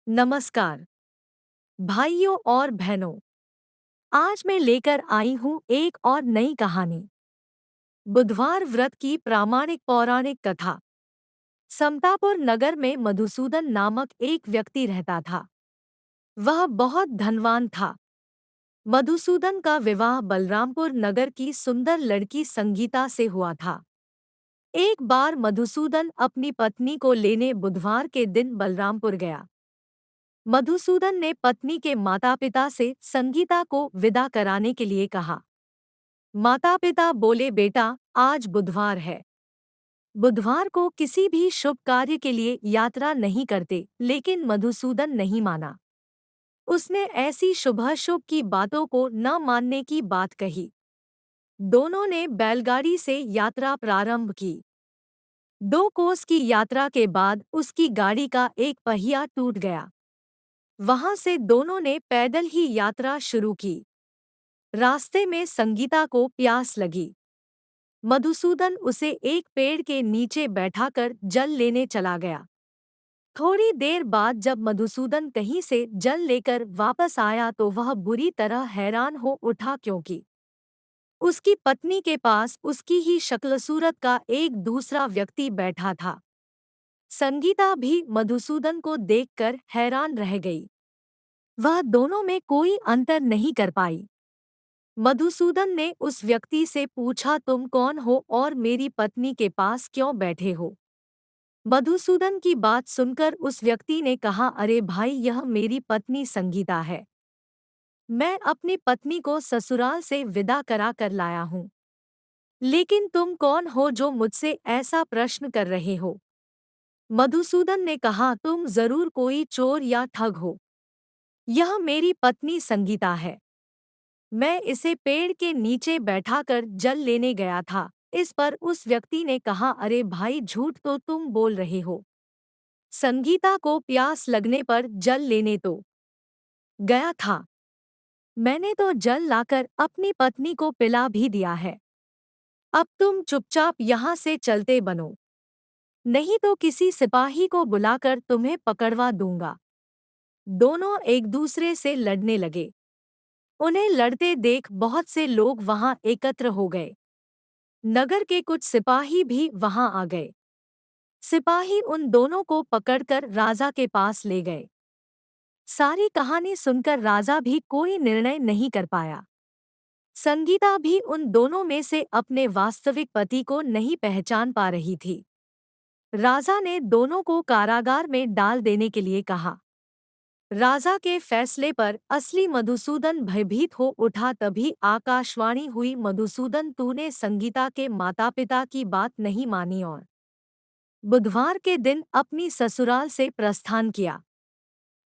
नमस्कार भाइयों और बहनों। आज मैं लेकर आई हूँ एक और नई कहानी। बुधवार व्रत की प्रामाणिक पौराणिक कथा। समतापुर नगर में मधुसूदन नामक एक व्यक्ति रहता था। वह बहुत धनवान था। मधुसूदन का विवाह बलरामपुर नगर की सुंदर लड़की संगीता से हुआ था। एक बार मधुसूदन अपनी पत्नी को लेने बुधवार के दिन बलरामपुर गया। मधुसूदन ने पत्नी के माता-पिता से संगीता को विदा कराने के लिए कहा। माता-पिता बोले, बेटा, आज बुधवार है। बुधवार को किसी भी शुभ कार्य के लिए यात्रा नहीं करते, लेकिन मधुसूदन नहीं माना। उसने ऐसी शुभाशुभ की बातों को न मानने की बात कही। दोनों ने बैलगाड़ी से यात्रा प्रारंभ की। 2 कोस की यात्रा के बाद उसकी गाड़ी का एक पहिया टूट गया। वहां से दोनों ने पैदल ही यात्रा शुरू की। रास्ते में संगीता को प्यास लगी। मधुसूदन उसे एक पेड़ के नीचे बैठाकर जल लेने चला गया। थोड़ी देर बाद जब मधुसूदन कहीं से जल लेकर वापस आया तो वह बुरी तरह हैरान हो उठा, क्योंकि उसकी पत्नी के पास उसकी ही शक्ल सूरत का एक दूसरा व्यक्ति बैठा था। संगीता भी मधुसूदन को देखकर हैरान रह गई। वह दोनों में कोई अंतर नहीं कर पाई। मधुसूदन ने उस व्यक्ति से पूछा, तुम कौन हो और मेरी पत्नी के पास क्यों बैठे हो? मधुसूदन की बात सुनकर उस व्यक्ति ने कहा, अरे भाई, यह मेरी पत्नी संगीता है। मैं अपनी पत्नी को ससुराल से विदा करा कर लाया हूँ। लेकिन तुम कौन हो जो मुझसे ऐसा प्रश्न कर रहे हो? मधुसूदन ने कहा, तुम जरूर कोई चोर या ठग हो। यह मेरी पत्नी संगीता है। मैं इसे पेड़ के नीचे बैठाकर जल लेने गया था। इस पर उस व्यक्ति ने कहा, अरे भाई, झूठ तो तुम बोल रहे हो। संगीता को प्यास लगने पर जल लेने तो गया था। मैंने तो जल लाकर अपनी पत्नी को पिला भी दिया है। अब तुम चुपचाप यहाँ से चलते बनो, नहीं तो किसी सिपाही को बुलाकर तुम्हें पकड़वा दूंगा। दोनों एक दूसरे से लड़ने लगे। उन्हें लड़ते देख बहुत से लोग वहां एकत्र हो गए। नगर के कुछ सिपाही भी वहां आ गए। सिपाही उन दोनों को पकड़कर राजा के पास ले गए। सारी कहानी सुनकर राजा भी कोई निर्णय नहीं कर पाया। संगीता भी उन दोनों में से अपने वास्तविक पति को नहीं पहचान पा रही थी। राजा ने दोनों को कारागार में डाल देने के लिए कहा। राजा के फैसले पर असली मधुसूदन भयभीत हो उठा। तभी आकाशवाणी हुई, मधुसूदन, तूने संगीता के माता-पिता की बात नहीं मानी और बुधवार के दिन अपनी ससुराल से प्रस्थान किया।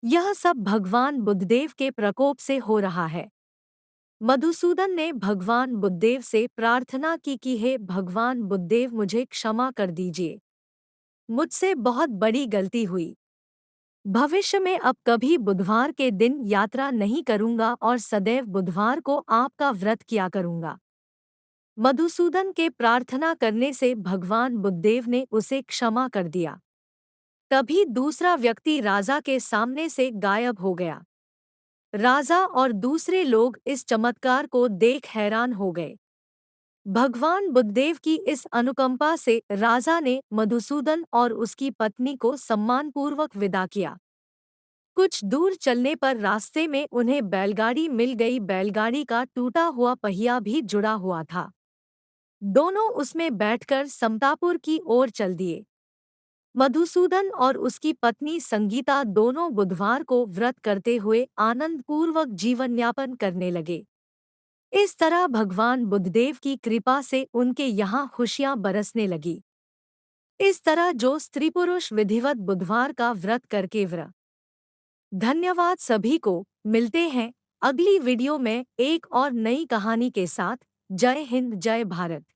यह सब भगवान बुद्धदेव के प्रकोप से हो रहा है। मधुसूदन ने भगवान बुद्धदेव से प्रार्थना की कि हे भगवान बुद्धदेव, मुझे क्षमा कर दीजिए। मुझसे बहुत बड़ी गलती हुई। भविष्य में अब कभी बुधवार के दिन यात्रा नहीं करूंगा और सदैव बुधवार को आपका व्रत किया करूंगा। मधुसूदन के प्रार्थना करने से भगवान बुद्धदेव ने उसे क्षमा कर दिया। तभी दूसरा व्यक्ति राजा के सामने से गायब हो गया। राजा और दूसरे लोग इस चमत्कार को देख हैरान हो गए। भगवान बुद्धदेव की इस अनुकंपा से राजा ने मधुसूदन और उसकी पत्नी को सम्मानपूर्वक विदा किया। कुछ दूर चलने पर रास्ते में उन्हें बैलगाड़ी मिल गई। बैलगाड़ी का टूटा हुआ पहिया भी जुड़ा हुआ था। दोनों उसमें बैठकर समतापुर की ओर चल दिए। मधुसूदन और उसकी पत्नी संगीता दोनों बुधवार को व्रत करते हुए आनंदपूर्वक जीवन यापन करने लगे। इस तरह भगवान बुद्धदेव की कृपा से उनके यहाँ खुशियाँ बरसने लगी। इस तरह जो स्त्री पुरुष विधिवत बुधवार का व्रत करके व्रत। धन्यवाद सभी को। मिलते हैं अगली वीडियो में एक और नई कहानी के साथ। जय हिंद, जय भारत।